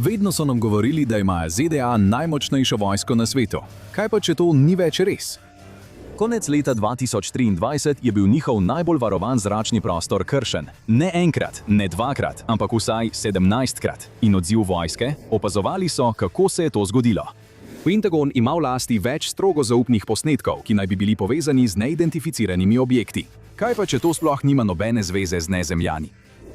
Vedno so nam govorili, da imajo ZDA najmočnejšo vojsko na svetu. Kaj pa, če to ni več res? Konec leta 2023 je bil njihov najbolj varovan zračni prostor kršen. Ne enkrat, ne dvakrat, ampak vsaj 17krat. In odziv vojske? Opazovali so, kako se je to zgodilo. Pentagon ima v lasti več strogo zaupnih posnetkov, ki naj bi bili povezani z neidentificiranimi objekti. Kaj pa, če to sploh nima nobene zveze z nezemljani?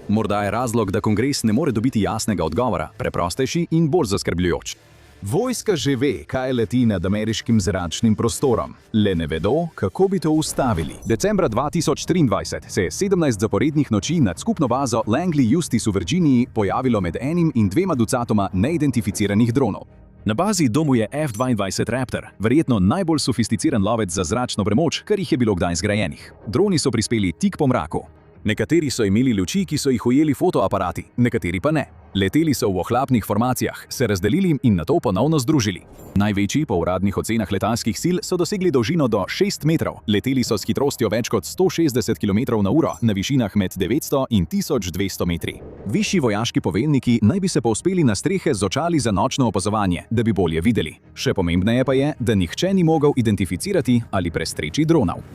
Morda je razlog, da kongres ne more dobiti jasnega odgovora, preprostejši in bolj zaskrbljujoč. Vojska že ve, kaj leti nad ameriškim zračnim prostorom, le ne vedo, kako bi to ustavili. Decembra 2023 se je 17 zaporednih noči nad skupno bazo Langley Eustis v Virginiji pojavilo med 1 in 2 ducatoma neidentificiranih dronov. Na bazi domuje F-22 Raptor, verjetno najbolj sofisticiran lovec za zračno premoč, kar jih je bilo kdaj zgrajenih. Droni so prispeli tik po mraku. Nekateri so imeli luči, ki so jih ujeli fotoaparati, nekateri pa ne. Leteli so v ohlapnih formacijah, se razdelili in nato ponovno združili. Največji po uradnih ocenah letalskih sil so dosegli dolžino do 6 metrov. Leteli so s hitrostjo več kot 160 km/h na višinah med 900 in 1200 metri. Višji vojaški poveljniki naj bi se povzpeli na strehe z očali za nočno opazovanje, da bi bolje videli. Še pomembneje pa je, da nihče ni mogel identificirati ali prestreči dronov.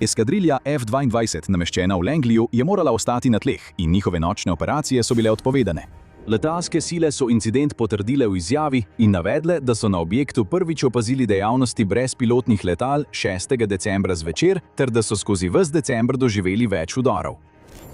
Eskadrilja F-22, nameščena v Langleyju, je morala ostati na tleh in njihove nočne operacije so bile odpovedane. Letalske sile so incident potrdile v izjavi in navedle, da so na objektu prvič opazili dejavnosti brezpilotnih letal 6. decembra zvečer ter da so skozi ves december doživeli več vdorov.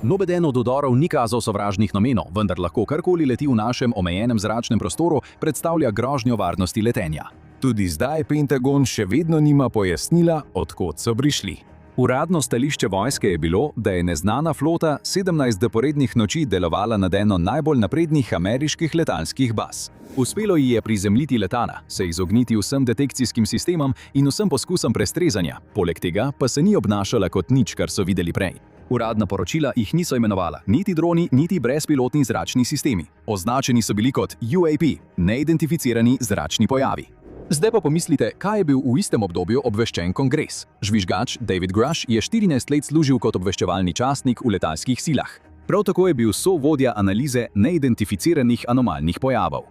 Nobeden od vdorov ni kazal sovražnih namenov, vendar lahko karkoli leti v našem omejenem zračnem prostoru predstavlja grožnjo varnosti letenja. Tudi zdaj Pentagon še vedno nima pojasnila, od kod so prišli. Uradno stališče vojske je bilo, da je neznana flota 17 zaporednih noči delovala nad eno najbolj naprednih ameriških letalskih baz. Uspelo ji je prizemljiti letala, se izogniti vsem detekcijskim sistemom in vsem poskusom prestrezanja, poleg tega pa se ni obnašala kot nič, kar so videli prej. Uradna poročila jih niso imenovala, niti droni, niti brezpilotni zračni sistemi. Označeni so bili kot UAP, neidentificirani zračni pojavi. Zdaj pa pomislite, kaj je bil v istem obdobju obveščen kongres. Žvižgač David Grush je 14 let služil kot obveščevalni častnik v letalskih silah. Prav tako je bil sovodja analize neidentificiranih anomalnih pojavov.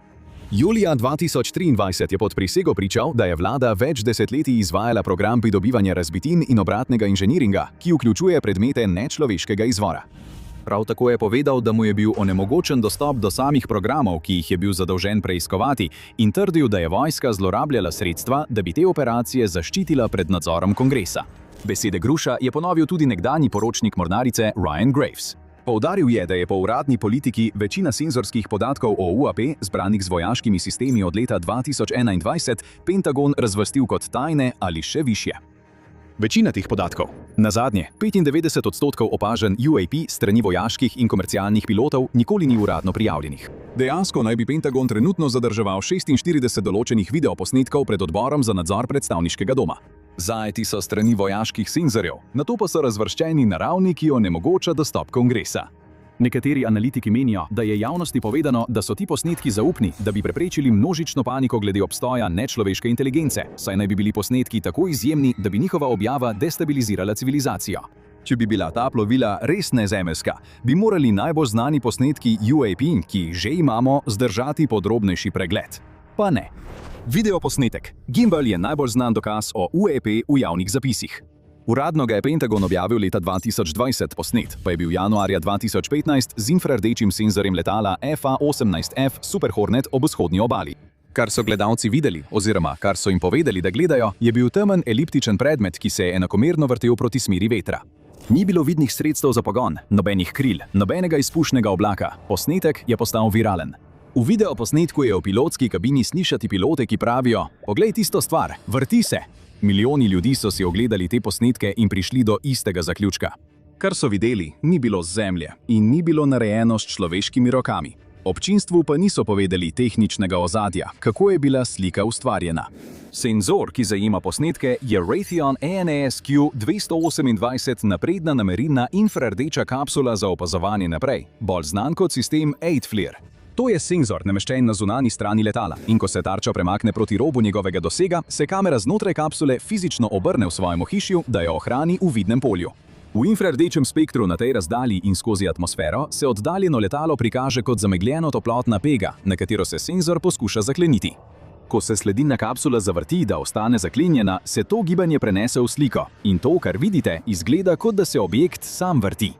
Julija 2023 je pod prisego pričal, da je vlada več desetletij izvajala program pridobivanja razbitin in obratnega inženiringa, ki vključuje predmete nečloveškega izvora. Prav tako je povedal, da mu je bil onemogočen dostop do samih programov, ki jih je bil zadolžen preiskovati, in trdil, da je vojska zlorabljala sredstva, da bi te operacije zaščitila pred nadzorom kongresa. Besede Grusha je ponovil tudi nekdanji poročnik mornarice Ryan Graves. Poudaril je, da je po uradni politiki večina senzorskih podatkov o UAP, zbranih z vojaškimi sistemi od leta 2021, Pentagon razvrstil kot tajne ali še višje. Večina teh podatkov, nazadnje 95% opažen UAP strani vojaških in komercialnih pilotov, nikoli ni uradno prijavljenih. Dejansko naj bi Pentagon trenutno zadrževal 46 določenih videoposnetkov pred odborom za nadzor predstavniškega doma. Zajeti so strani vojaških senzorjev, nato pa so razvrščeni na ravni, ki onemogoča dostop kongresa. Nekateri analitiki menijo, da je javnosti povedano, da so ti posnetki zaupni, da bi preprečili množično paniko glede obstoja nečloveške inteligence, saj naj bi bili posnetki tako izjemni, da bi njihova objava destabilizirala civilizacijo. Če bi bila ta plovila res nezemeljska, bi morali najbolj znani posnetki UAP, ki jih že imamo, zdržati podrobnejši pregled. Pa ne. Videoposnetek. Gimbal je najbolj znan dokaz o UAP v javnih zapisih. Uradno ga je Pentagon objavil leta 2020, posnet pa je bil januarja 2015 z infrardečim senzorjem letala FA-18F Super Hornet ob vzhodni obali. Kar so gledalci videli, oziroma kar so jim povedali, da gledajo, je bil temen eliptičen predmet, ki se je enakomerno vrtel proti smeri vetra. Ni bilo vidnih sredstev za pogon, nobenih kril, nobenega izpušnega oblaka. Posnetek je postal viralen. V videoposnetku je v pilotski kabini slišati pilote, ki pravijo: "Poglej tisto stvar, vrti se." Milijoni ljudi so si ogledali te posnetke in prišli do istega zaključka. Kar so videli, ni bilo z Zemlje in ni bilo narejeno s človeškimi rokami. Občinstvu pa niso povedali tehničnega ozadja, kako je bila slika ustvarjena. Senzor, ki zajema posnetke, je Raytheon ANASQ 228, napredna namerilna infrardeča kapsula za opazovanje naprej, bolj znan kot sistem 8FLIR. To je senzor, nameščen na zunanji strani letala, in ko se tarča premakne proti robu njegovega dosega, se kamera znotraj kapsule fizično obrne v svojem ohišju, da jo ohrani v vidnem polju. V infrardečem spektru na tej razdalji in skozi atmosfero se oddaljeno letalo prikaže kot zamegljeno toplotna pega, na katero se senzor poskuša zakleniti. Ko se sledilna kapsula zavrti, da ostane zaklenjena, se to gibanje prenese v sliko in to, kar vidite, izgleda, kot da se objekt sam vrti.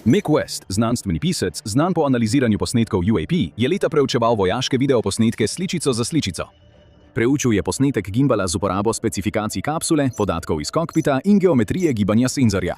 Mick West, znanstveni pisec, znan po analiziranju posnetkov UAP, je leta preučeval vojaške videoposnetke sličico za sličico. Preučil je posnetek gimbala z uporabo specifikacij kapsule, podatkov iz kokpita in geometrije gibanja senzorja.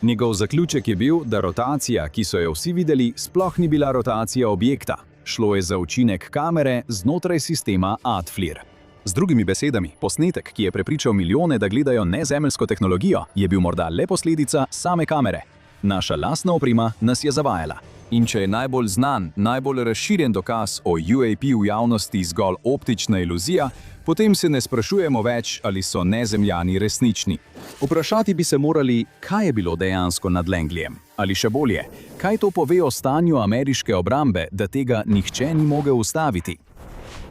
Njegov zaključek je bil, da rotacija, ki so jo vsi videli, sploh ni bila rotacija objekta. Šlo je za učinek kamere znotraj sistema ADFLIR. Z drugimi besedami, posnetek, ki je prepričal milijone, da gledajo nezemeljsko tehnologijo, je bil morda le posledica same kamere. Naša lastna oprema nas je zavajala. In če je najbolj znan, najbolj razširjen dokaz o UAP v javnosti zgolj optična iluzija, potem se ne sprašujemo več, ali so nezemljani resnični. Vprašati bi se morali, kaj je bilo dejansko nad Langleyjem. Ali še bolje, kaj to pove o stanju ameriške obrambe, da tega nihče ni mogel ustaviti.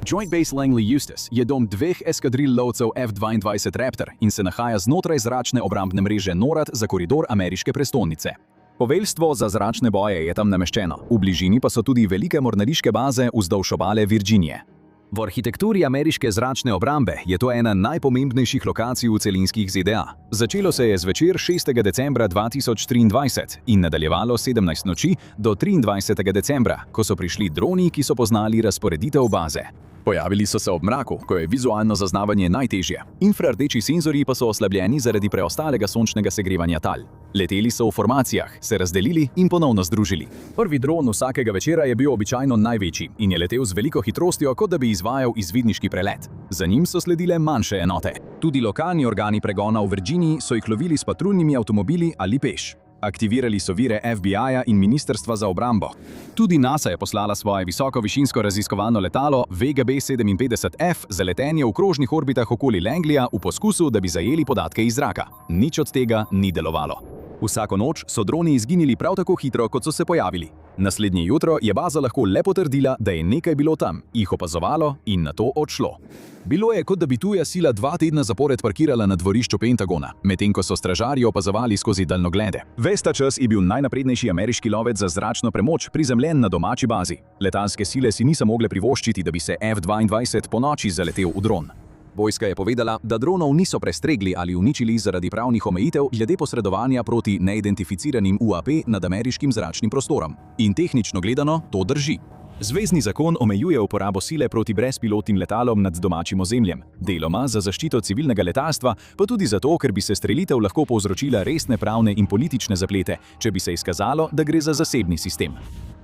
Joint Base Langley Eustis je dom dveh eskadril lovcev F-22 Raptor in se nahaja znotraj zračne obrambne mreže NORAD za koridor ameriške prestolnice. Poveljstvo za zračne boje je tam nameščeno, v bližini pa so tudi velike mornariške baze vzdolž obale Virginije. V arhitekturi ameriške zračne obrambe je to ena najpomembnejših lokacij v celinskih ZDA. Začelo se je zvečer 6. decembra 2023 in nadaljevalo 17 noči do 23. decembra, ko so prišli droni, ki so poznali razporeditev baze. Pojavili so se ob mraku, ko je vizualno zaznavanje najtežje. Infrardeči senzorji pa so oslabljeni zaradi preostalega sončnega segrevanja tal. Leteli so v formacijah, se razdelili in ponovno združili. Prvi dron vsakega večera je bil običajno največji in je letel z veliko hitrostjo, kot da bi izvajal izvidniški prelet. Za njim so sledile manjše enote. Tudi lokalni organi pregona v Virginiji so jih lovili s patruljnimi avtomobili ali peš. Aktivirali so vire FBI-ja in Ministrstva za obrambo. Tudi NASA je poslala svoje visokovišinsko raziskovalno letalo VGB-57F za letenje v krožnih orbitah okoli Langleyja v poskusu, da bi zajeli podatke iz zraka. Nič od tega ni delovalo. Vsako noč so droni izginili prav tako hitro, kot so se pojavili. Naslednje jutro je baza lahko le potrdila, da je nekaj bilo tam, jih opazovalo in nato odšlo. Bilo je, kot da bi tuja sila 2 tedna zapored parkirala na dvorišču Pentagona, medtem ko so stražarji opazovali skozi daljnoglede. Ves ta čas je bil najnaprednejši ameriški lovec za zračno premoč prizemljen na domači bazi. Letalske sile si niso mogle privoščiti, da bi se F-22 ponoči zaletel v dron. Vojska je povedala, da dronov niso prestregli ali uničili zaradi pravnih omejitev glede posredovanja proti neidentificiranim UAP nad ameriškim zračnim prostorom. In tehnično gledano to drži. Zvezni zakon omejuje uporabo sile proti brezpilotnim letalom nad domačim ozemljem, deloma za zaščito civilnega letalstva, pa tudi zato, ker bi se strelitev lahko povzročila resne pravne in politične zaplete, če bi se izkazalo, da gre za zasebni sistem.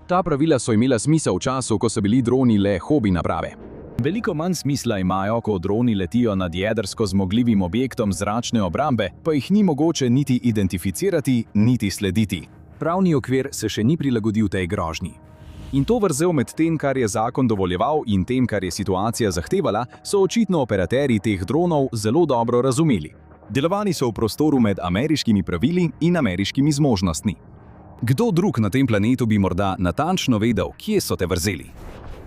Ta pravila so imela smisel v času, ko so bili droni le hobi naprave. Veliko manj smisla imajo, ko droni letijo nad jedrsko zmogljivim objektom zračne obrambe, pa jih ni mogoče niti identificirati, niti slediti. Pravni okvir se še ni prilagodil tej grožnji. In to vrzel med tem, kar je zakon dovoljeval in tem, kar je situacija zahtevala, so očitno operaterji teh dronov zelo dobro razumeli. Delovani so v prostoru med ameriškimi pravili in ameriškimi zmožnostmi. Kdo drug na tem planetu bi morda natančno vedel, kje so te vrzeli?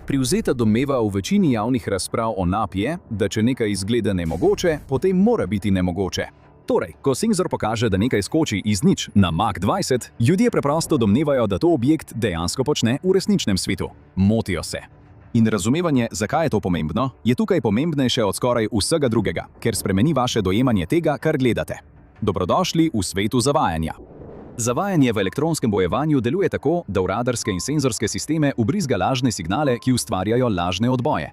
Privzeta domneva v večini javnih razprav o NAP je, da če nekaj izgleda nemogoče, potem mora biti nemogoče. Torej, ko senzor pokaže, da nekaj skoči iz nič na Mach 20, ljudje preprosto domnevajo, da to objekt dejansko počne v resničnem svetu. Motijo se. In razumevanje, zakaj je to pomembno, je tukaj pomembnejše od skoraj vsega drugega, ker spremeni vaše dojemanje tega, kar gledate. Dobrodošli v svetu zavajanja. Zavajanje v elektronskem bojevanju deluje tako, da v radarske in senzorske sisteme ubrizga lažne signale, ki ustvarjajo lažne odboje.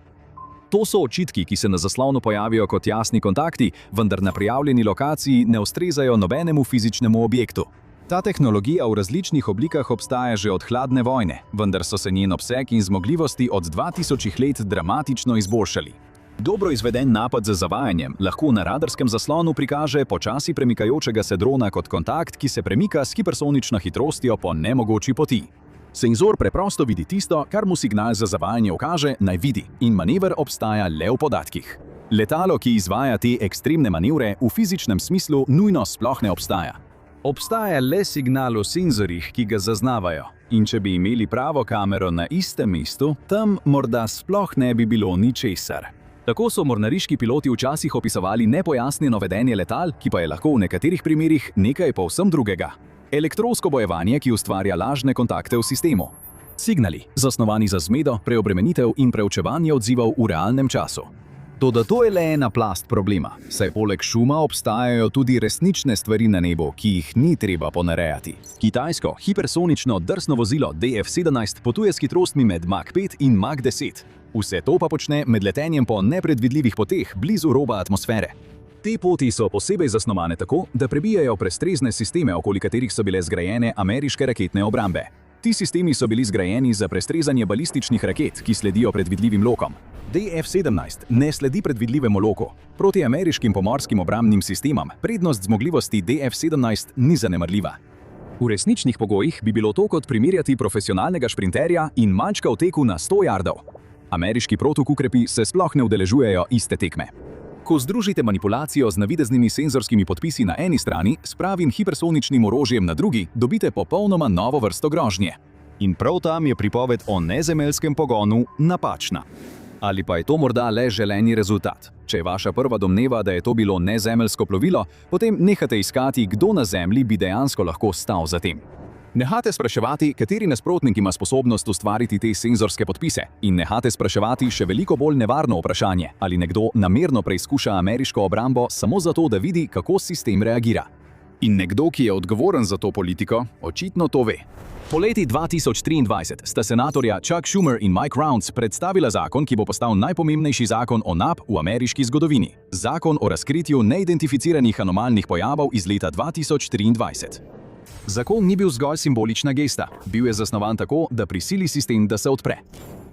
To so očitki, ki se na zaslonu pojavijo kot jasni kontakti, vendar na prijavljeni lokaciji ne ustrezajo nobenemu fizičnemu objektu. Ta tehnologija v različnih oblikah obstaja že od hladne vojne, vendar so se njen obseg in zmogljivosti od 2000 let dramatično izboljšali. Dobro izveden napad z zavajanjem lahko na radarskem zaslonu prikaže počasi premikajočega se drona kot kontakt, ki se premika s hipersonično hitrostjo po nemogoči poti. Senzor preprosto vidi tisto, kar mu signal za zavajanje ukaže, naj vidi, in manever obstaja le v podatkih. Letalo, ki izvaja te ekstremne manevre, v fizičnem smislu nujno sploh ne obstaja. Obstaja le signal v senzorjih, ki ga zaznavajo. In če bi imeli pravo kamero na istem mestu, tam morda sploh ne bi bilo ničesar. Tako so mornariški piloti včasih opisovali nepojasnjeno vedenje letal, ki pa je lahko v nekaterih primerih nekaj povsem drugega. Elektronsko bojevanje, ki ustvarja lažne kontakte v sistemu. Signali, zasnovani za zmedo, preobremenitev in preučevanje odzivov v realnem času. Toda to je le ena plast problema, saj poleg šuma obstajajo tudi resnične stvari na nebu, ki jih ni treba ponarejati. Kitajsko hipersonično drsno vozilo DF-17 potuje s hitrostmi med Mach 5 in Mach 10. Vse to pa počne med letenjem po nepredvidljivih poteh blizu roba atmosfere. Te poti so posebej zasnovane tako, da prebijajo prestrezne sisteme, okoli katerih so bile zgrajene ameriške raketne obrambe. Ti sistemi so bili zgrajeni za prestrezanje balističnih raket, ki sledijo predvidljivim lokom. DF-17 ne sledi predvidljivemu loku. Proti ameriškim pomorskim obrambnim sistemom prednost zmogljivosti DF-17 ni zanemarljiva. V resničnih pogojih bi bilo to kot primerjati profesionalnega šprinterja in mačka v teku na 100 jardov. Ameriški protukukrepi se sploh ne udeležujejo iste tekme. Ko združite manipulacijo z navideznimi senzorskimi podpisi na eni strani s pravim hipersoničnim orožjem na drugi, dobite popolnoma novo vrsto grožnje. In prav tam je pripoved o nezemeljskem pogonu napačna. Ali pa je to morda le želeni rezultat? Če je vaša prva domneva, da je to bilo nezemeljsko plovilo, potem nehate iskati, kdo na Zemlji bi dejansko lahko stal za tem. Nehate spraševati, kateri nasprotnik ima sposobnost ustvariti te senzorske podpise, in nehate spraševati še veliko bolj nevarno vprašanje, ali nekdo namerno preizkuša ameriško obrambo samo zato, da vidi, kako sistem reagira. In nekdo, ki je odgovoren za to politiko, očitno to ve. Poleti 2023 sta senatorja Chuck Schumer in Mike Rounds predstavila zakon, ki bo postal najpomembnejši zakon o NAP v ameriški zgodovini. Zakon o razkritju neidentificiranih anomalnih pojavov iz leta 2023. Zakon ni bil zgolj simbolična gesta, bil je zasnovan tako, da prisili sistem, da se odpre.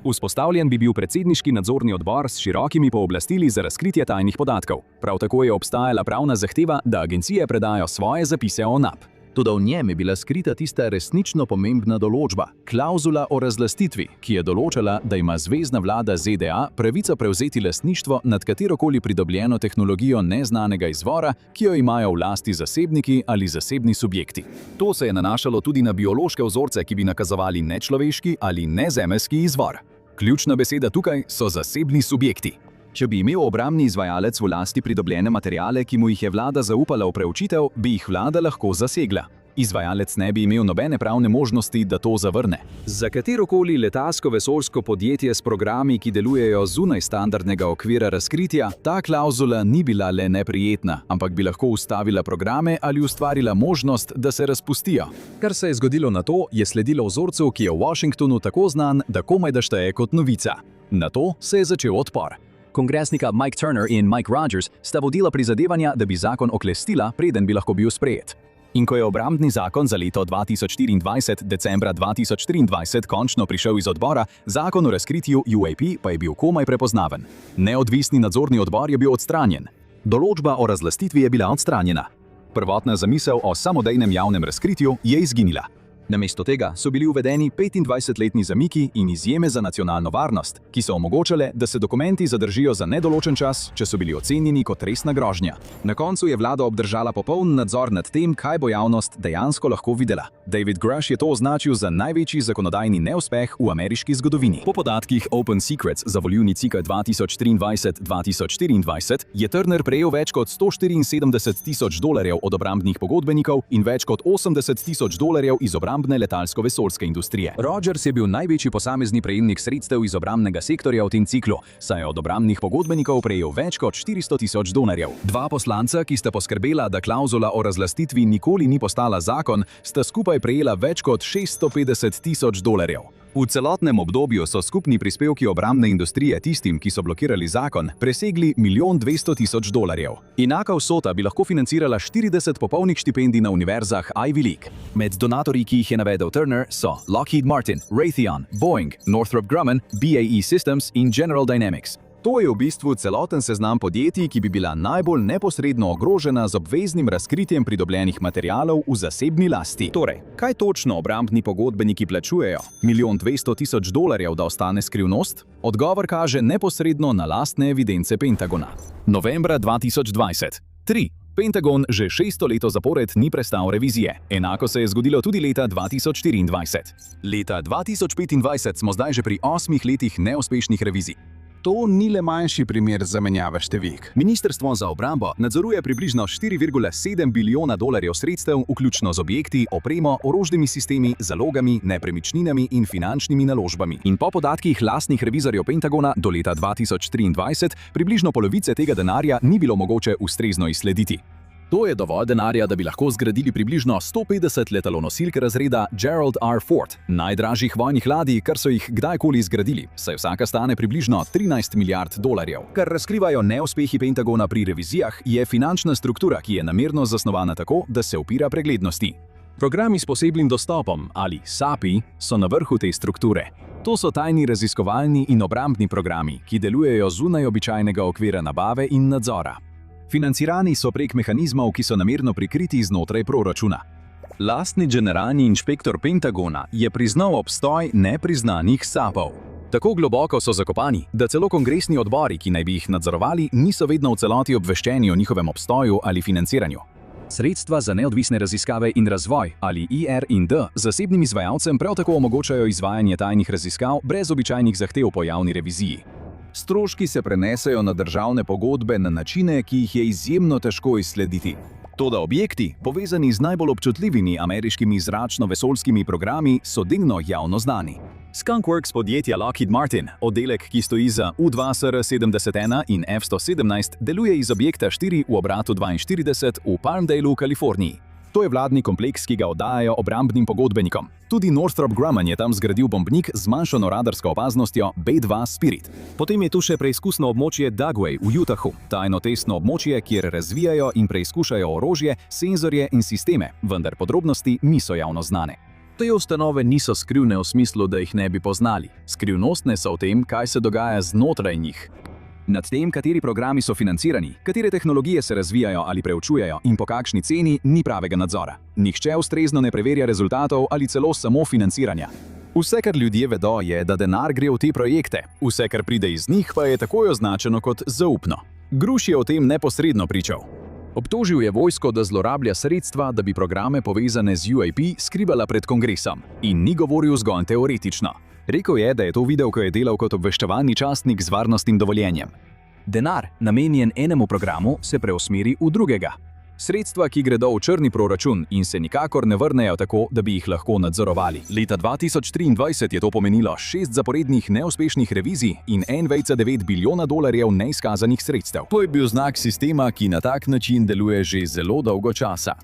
Vzpostavljen bi bil predsedniški nadzorni odbor s širokimi pooblastili za razkritje tajnih podatkov. Prav tako je obstajala pravna zahteva, da agencije predajo svoje zapise o NAP. Toda v njem je bila skrita tista resnično pomembna določba, klavzula o razlastitvi, ki je določala, da ima zvezna vlada ZDA pravico prevzeti lastništvo nad katerokoli pridobljeno tehnologijo neznanega izvora, ki jo imajo v lasti zasebniki ali zasebni subjekti. To se je nanašalo tudi na biološke vzorce, ki bi nakazovali nečloveški ali nezemeljski izvor. Ključna beseda tukaj so zasebni subjekti. Če bi imel obrambni izvajalec v lasti pridobljene materiale, ki mu jih je vlada zaupala v preučitev, bi jih vlada lahko zasegla. Izvajalec ne bi imel nobene pravne možnosti, da to zavrne. Za katerokoli letalsko-vesoljsko podjetje s programi, ki delujejo zunaj standardnega okvira razkritja, ta klavzula ni bila le neprijetna, ampak bi lahko ustavila programe ali ustvarila možnost, da se razpustijo. Kar se je zgodilo na to, je sledilo vzorcu, ki je v Washingtonu tako znan, da komaj da šteje kot novica. Na to se je začel odpor. Kongresnika Mike Turner in Mike Rogers sta vodila prizadevanja, da bi zakon oklestila, preden bi lahko bil sprejet. In ko je obrambni zakon za leto 2024 decembra 2023 končno prišel iz odbora, zakon o razkritju UAP pa je bil komaj prepoznaven. Neodvisni nadzorni odbor je bil odstranjen. Določba o razlastitvi je bila odstranjena. Prvotna zamisel o samodejnem javnem razkritju je izginila. Namesto tega so bili uvedeni 25-letni zamiki in izjeme za nacionalno varnost, ki so omogočale, da se dokumenti zadržijo za nedoločen čas, če so bili ocenjeni kot resna grožnja. Na koncu je vlada obdržala popoln nadzor nad tem, kaj bo javnost dejansko lahko videla. David Grush je to označil za največji zakonodajni neuspeh v ameriški zgodovini. Po podatkih Open Secrets za volilni cikel 2023-2024 je Turner prejel več kot $174,000 od obrambnih pogodbenikov in več kot $80,000 iz obrambne letalsko-vesoljske industrije. Rogers je bil največji posamezni prejemnik sredstev iz obrambnega sektorja v tem ciklu, saj je od obrambnih pogodbenikov prejel več kot $400,000. Dva poslanca, ki sta poskrbela, da klavzula o razlastitvi nikoli ni postala zakon, sta skupaj prejela več kot $650,000. V celotnem obdobju so skupni prispevki obrambne industrije tistim, ki so blokirali zakon, presegli $1,200,000. Enaka vsota bi lahko financirala 40 popolnih štipendij na univerzah Ivy League. Med donatorji, ki jih je navedel Turner, so Lockheed Martin, Raytheon, Boeing, Northrop Grumman, BAE Systems in General Dynamics. To je v bistvu celoten seznam podjetij, ki bi bila najbolj neposredno ogrožena z obveznim razkritjem pridobljenih materialov v zasebni lasti. Torej, kaj točno obrambni pogodbeniki plačujejo? $1,200,000, da ostane skrivnost? Odgovor kaže neposredno na lastne evidence Pentagona. Novembra 2020. 3. Pentagon že 6. leto zapored ni prestal revizije. Enako se je zgodilo tudi leta 2024. Leta 2025 smo zdaj že pri 8 letih neuspešnih revizij. To ni le manjši primer zamenjave številk. Ministrstvo za obrambo nadzoruje približno 4,7 bilijona dolarjev sredstev, vključno z objekti, opremo, orožnimi sistemi, zalogami, nepremičninami in finančnimi naložbami. In po podatkih lastnih revizorjev Pentagona do leta 2023 približno polovice tega denarja ni bilo mogoče ustrezno izslediti. To je dovolj denarja, da bi lahko zgradili približno 150 letalonosilk razreda Gerald R. Ford, najdražjih vojnih ladij, kar so jih kdajkoli zgradili, saj vsaka stane približno 13 milijard dolarjev. Kar razkrivajo neuspehi Pentagona pri revizijah, je finančna struktura, ki je namerno zasnovana tako, da se upira preglednosti. Programi s posebnim dostopom, ali SAPI, so na vrhu te strukture. To so tajni raziskovalni in obrambni programi, ki delujejo zunaj običajnega okvira nabave in nadzora. Financirani so prek mehanizmov, ki so namerno prikriti znotraj proračuna. Lastni generalni inšpektor Pentagona je priznal obstoj nepriznanih SAP-ov. Tako globoko so zakopani, da celo kongresni odbori, ki naj bi jih nadzorovali, niso vedno v celoti obveščeni o njihovem obstoju ali financiranju. Sredstva za neodvisne raziskave in razvoj, ali IR&D, zasebnim izvajalcem prav tako omogočajo izvajanje tajnih raziskav brez običajnih zahtev po javni reviziji. Stroški se prenesejo na državne pogodbe na načine, ki jih je izjemno težko izslediti. Toda objekti, povezani z najbolj občutljivimi ameriškimi zračno-vesoljskimi programi, so delno javno znani. Skunkworks podjetja Lockheed Martin, oddelek, ki stoji za U-2SR-71 in F-117, deluje iz objekta 4 v obratu 42 v Palmdaleu, Kaliforniji. To je vladni kompleks, ki ga oddajajo obrambnim pogodbenikom. Tudi Northrop Grumman je tam zgradil bombnik z manjšo radarsko opaznostjo B-2 Spirit. Potem je tu še preizkusno območje Dugway v Utahu, tajno testno območje, kjer razvijajo in preizkušajo orožje, senzorje in sisteme, vendar podrobnosti niso javno znane. Te ustanove niso skrivne v smislu, da jih ne bi poznali. Skrivnostne so v tem, kaj se dogaja znotraj njih. Nad tem, kateri programi so financirani, katere tehnologije se razvijajo ali preučujejo in po kakšni ceni, ni pravega nadzora. Nihče ustrezno ne preverja rezultatov ali celo samo financiranja. Vse, kar ljudje vedo, je, da denar gre v te projekte, vse, kar pride iz njih, pa je takoj označeno kot zaupno. Gruš je o tem neposredno pričal. Obtožil je vojsko, da zlorablja sredstva, da bi programe povezane z UAP skrivala pred kongresom, in ni govoril zgolj teoretično. Rekel je, da je to videl, ko je delal kot obveščevalni častnik z varnostnim dovoljenjem. Denar, namenjen enemu programu, se preusmeri v drugega. Sredstva, ki gredo v črni proračun in se nikakor ne vrnejo tako, da bi jih lahko nadzorovali. Leta 2023 je to pomenilo 6 zaporednih neuspešnih revizij in 1,9 bilijona dolarjev neizkazanih sredstev. To je bil znak sistema, ki na tak način deluje že zelo dolgo časa.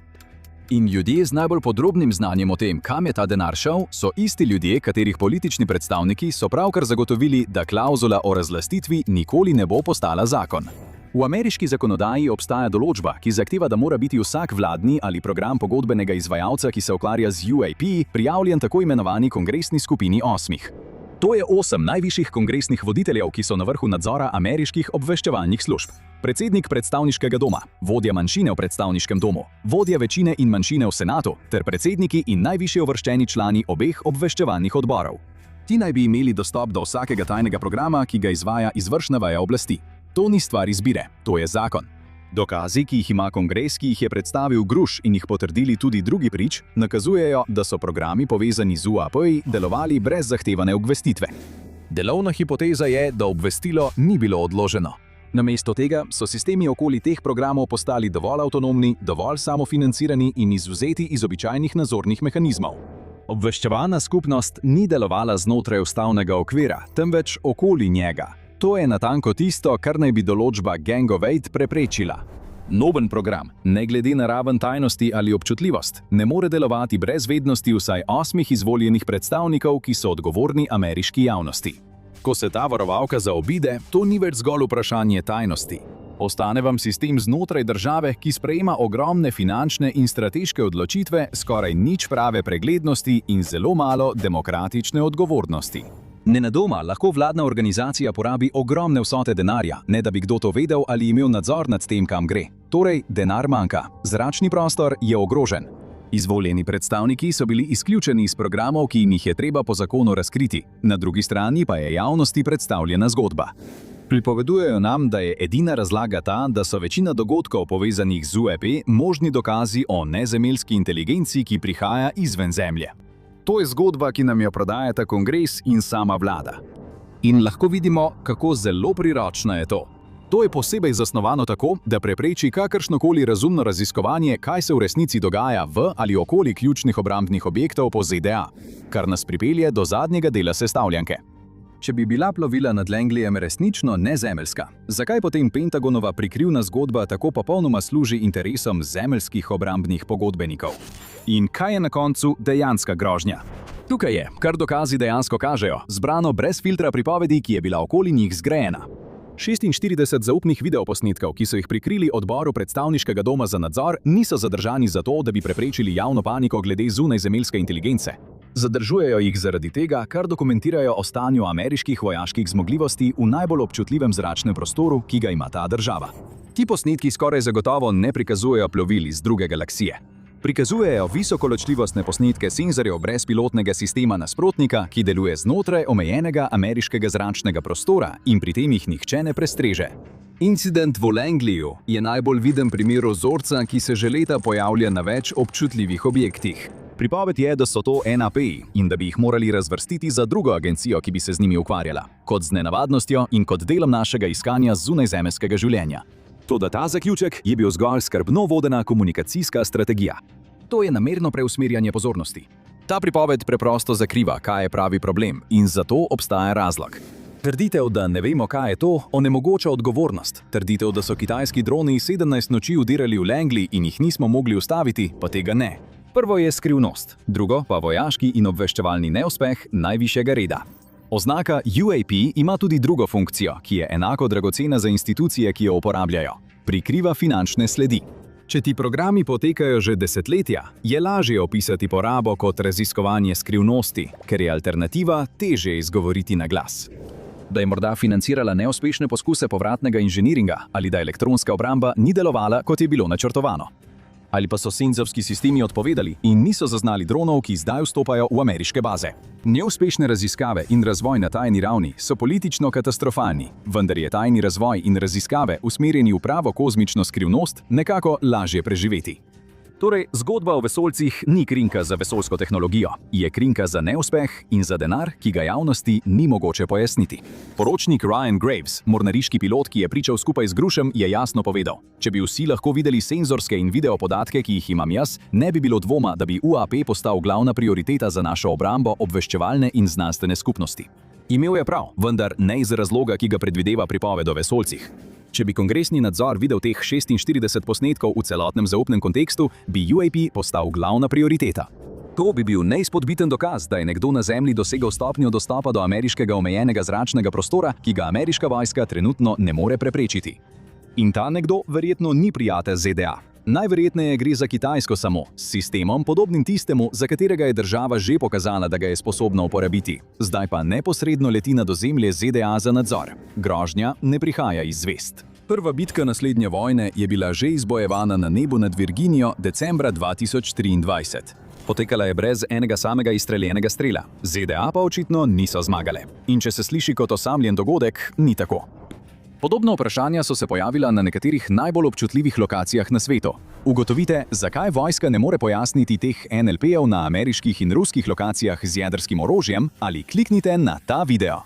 In ljudje z najbolj podrobnim znanjem o tem, kam je ta denar šel, so isti ljudje, katerih politični predstavniki so pravkar zagotovili, da klavzula o razlastitvi nikoli ne bo postala zakon. V ameriški zakonodaji obstaja določba, ki zahteva, da mora biti vsak vladni ali program pogodbenega izvajalca, ki se ukvarja z UAP, prijavljen tako imenovani kongresni skupini 8. To je 8 najvišjih kongresnih voditeljev, ki so na vrhu nadzora ameriških obveščevalnih služb. Predsednik predstavniškega doma, vodja manjšine v predstavniškem domu, vodja večine in manjšine v senatu, ter predsedniki in najvišje uvrščeni člani obeh obveščevalnih odborov. Ti naj bi imeli dostop do vsakega tajnega programa, ki ga izvaja izvršna veja oblasti. To ni stvar izbire, to je zakon. Dokazi, ki jih ima kongres, ki jih je predstavil Gruš in jih potrdili tudi drugi prič, nakazujejo, da so programi povezani z UAP-ji delovali brez zahtevane obvestitve. Delovna hipoteza je, da obvestilo ni bilo odloženo. Namesto tega so sistemi okoli teh programov postali dovolj avtonomni, dovolj samofinancirani in izvzeti iz običajnih nadzornih mehanizmov. Obveščevalna skupnost ni delovala znotraj ustavnega okvira, temveč okoli njega. To je natanko tisto, kar naj bi določba Gang of Eight preprečila. Noben program, ne glede na raven tajnosti ali občutljivost, ne more delovati brez vednosti vsaj 8 izvoljenih predstavnikov, ki so odgovorni ameriški javnosti. Ko se ta varovalka zaobide, to ni več zgolj vprašanje tajnosti. Ostane vam sistem znotraj države, ki sprejema ogromne finančne in strateške odločitve, skoraj nič prave preglednosti in zelo malo demokratične odgovornosti. Nenadoma lahko vladna organizacija porabi ogromne vsote denarja, ne da bi kdo to vedel ali imel nadzor nad tem, kam gre. Torej, denar manjka, zračni prostor je ogrožen. Izvoljeni predstavniki so bili izključeni iz programov, ki jim jih je treba po zakonu razkriti, na drugi strani pa je javnosti predstavljena zgodba. Pripovedujejo nam, da je edina razlaga ta, da so večina dogodkov povezanih z UAP možni dokazi o nezemeljski inteligenci, ki prihaja izven Zemlje. To je zgodba, ki nam jo prodajata kongres in sama vlada. In lahko vidimo, kako zelo priročno je to. To je posebej zasnovano tako, da prepreči kakršnokoli razumno raziskovanje, kaj se v resnici dogaja v ali okoli ključnih obrambnih objektov po ZDA, kar nas pripelje do zadnjega dela sestavljanke. Če bi bila plovila nad Langleyjem resnično nezemeljska, zakaj potem Pentagonova prikrivna zgodba tako popolnoma služi interesom zemeljskih obrambnih pogodbenikov? In kaj je na koncu dejanska grožnja? Tukaj je, kar dokazi dejansko kažejo, zbrano brez filtra pripovedi, ki je bila okoli njih zgrajena. 46 zaupnih videoposnetkov, ki so jih prikrili odboru predstavniškega doma za nadzor, niso zadržani zato, da bi preprečili javno paniko glede zunajzemeljske inteligence. Zadržujejo jih zaradi tega, kar dokumentirajo o stanju ameriških vojaških zmogljivosti v najbolj občutljivem zračnem prostoru, ki ga ima ta država. Ti posnetki skoraj zagotovo ne prikazujejo plovil iz druge galaksije. Prikazujejo visokoločljivostne posnetke senzorjev brezpilotnega sistema nasprotnika, ki deluje znotraj omejenega ameriškega zračnega prostora in pri tem jih nihče ne prestreže. Incident v Langleyju je najbolj viden primer vzorca, ki se že leta pojavlja na več občutljivih objektih. Pripoved je, da so to NAP-ji in da bi jih morali razvrstiti za drugo agencijo, ki bi se z njimi ukvarjala, kot z nenavadnostjo in kot delom našega iskanja zunajzemeljskega življenja. Toda ta zaključek je bil zgolj skrbno vodena komunikacijska strategija. To je namerno preusmerjanje pozornosti. Ta pripoved preprosto zakriva, kaj je pravi problem, in zato obstaja razlog. Trditev, da ne vemo, kaj je to, onemogoča odgovornost. Trditev, da so kitajski droni 17 noči vdirali v Langley in jih nismo mogli ustaviti, pa tega ne. Prvo je skrivnost, drugo pa vojaški in obveščevalni neuspeh najvišjega reda. Oznaka UAP ima tudi drugo funkcijo, ki je enako dragocena za institucije, ki jo uporabljajo. Prikriva finančne sledi. Če ti programi potekajo že desetletja, je lažje opisati porabo kot raziskovanje skrivnosti, ker je alternativa težje izgovoriti na glas. Da je morda financirala neuspešne poskuse povratnega inženiringa ali da elektronska obramba ni delovala, kot je bilo načrtovano. Ali pa so senzorski sistemi odpovedali in niso zaznali dronov, ki zdaj vstopajo v ameriške baze. Neuspešne raziskave in razvoj na tajni ravni so politično katastrofalni, vendar je tajni razvoj in raziskave usmerjeni v pravo kozmično skrivnost nekako lažje preživeti. Torej, zgodba o vesoljcih ni krinka za vesoljsko tehnologijo, je krinka za neuspeh in za denar, ki ga javnosti ni mogoče pojasniti. Poročnik Ryan Graves, mornariški pilot, ki je pričal skupaj z Grušem, je jasno povedal: če bi vsi lahko videli senzorske in video podatke, ki jih imam jaz, ne bi bilo dvoma, da bi UAP postal glavna prioriteta za našo obrambo, obveščevalne in znanstvene skupnosti. Imel je prav, vendar ne iz razloga, ki ga predvideva pripoved o vesoljcih. Če bi kongresni nadzor videl teh 46 posnetkov v celotnem zaupnem kontekstu, bi UAP postal glavna prioriteta. To bi bil neizpodbiten dokaz, da je nekdo na Zemlji dosegel stopnjo dostopa do ameriškega omejenega zračnega prostora, ki ga ameriška vojska trenutno ne more preprečiti. In ta nekdo verjetno ni prijatelj ZDA. Najverjetneje gre za Kitajsko samo, s sistemom podobnim tistemu, za katerega je država že pokazala, da ga je sposobna uporabiti. Zdaj pa neposredno leti na ozemlje ZDA za nadzor. Grožnja ne prihaja iz zvezd. Prva bitka naslednje vojne je bila že izbojevana na nebu nad Virginijo decembra 2023. Potekala je brez enega samega izstreljenega strela. ZDA pa očitno niso zmagale. In če se sliši kot osamljen dogodek, ni tako. Podobna vprašanja so se pojavila na nekaterih najbolj občutljivih lokacijah na svetu. Ugotovite, zakaj vojska ne more pojasniti teh NLP-jev na ameriških in ruskih lokacijah z jedrskim orožjem, ali kliknite na ta video.